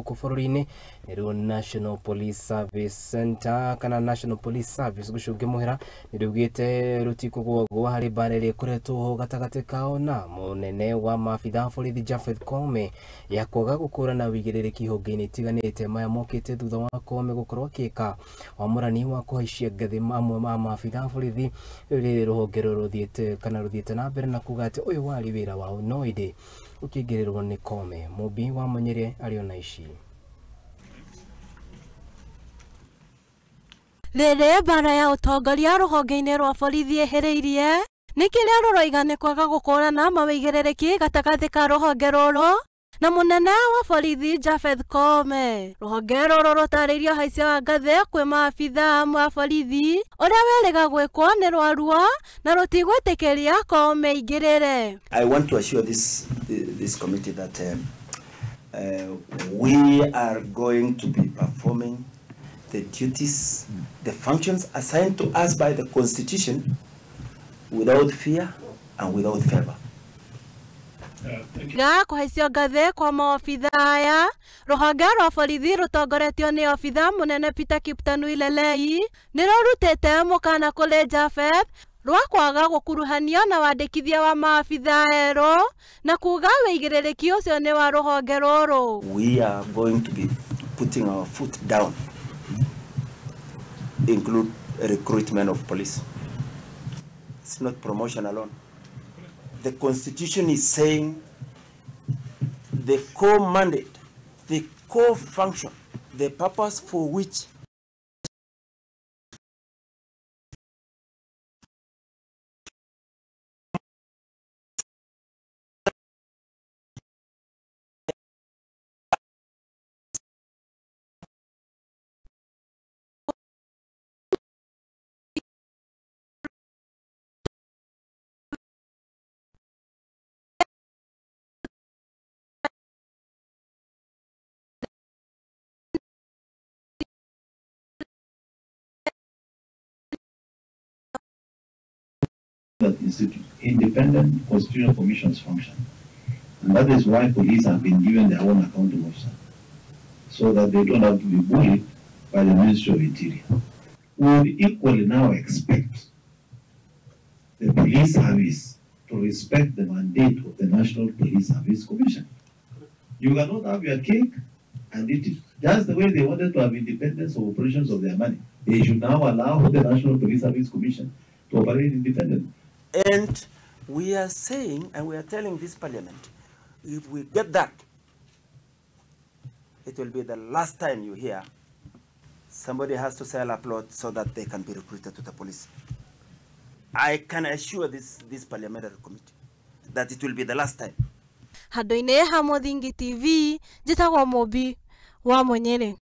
Kuforine niru National Police Service Center kana National Police Service gushuge muhera nirugite ndikuguagua hari barere ikoretwo gatagati kao na munene wa maabitha borithi Japheth Koome ya kwaga gukurana mawiigirirki honge-ini tiganite maya mokite thutha wa Koome gukorwo akika wamurani wa kuhaicia ngathi amwe ma maabitha borithi ruhonge ruthiite kana ruthiite na mbere na kuga ati uyu wari wira wao no indi ukigirirwo ni Koome mubi wa monyere ariona ici Rere mbara ya utongoria ruhonge-ini rwa borithi ehereirie ni kiria ruroiga ni kwaga gukurana mawiigirirki gatagati ka ruhonge ruru na munene wa borithi Japheth Koome. Ruhonge ruru rutariirio haicia wa ngathi kwi maabitha amwe a borithi uria weriga gwikwo ni rwarua na rutigwitikiria Koome igirire. I want to assure this committee that we are going to be performing the duties, the functions assigned to us by the Constitution without fear and without favor. Ga kuhaicio ngathi kwa maabitha aya ruhonge rwa borithi rutongoretio ni obitha munene Peter Kiptanui Lelei nirurutite mukana kuri Japheth rwa kwaga gukuruhanio na wandikithia wa maabitha ero na kuga wiigirirki ucio ni wa ruhonge ruru. We are going to be putting our foot down, include recruitment of police. It's not promotion alone. The Constitution is saying the core mandate, the core function, the purpose for which that independent constitutional commissions function. And that is why police have been given their own accounting officer, so that they don't have to be bullied by the Ministry of Interior. We would equally now expect the police service to respect the mandate of the National Police Service Commission. You cannot have your cake and eat it. Just the way they wanted to have independence of operations of their money, they should now allow the National Police Service Commission to operate independently. And we are saying, and we are telling this parliament, if we get that, it will be the last time you hear somebody has to sell a plot so that they can be recruited to the police. I can assure this parliamentary committee that it will be the last time. Handu-ini ha Muthingi TV, njitagwo Mubi wa Munyere.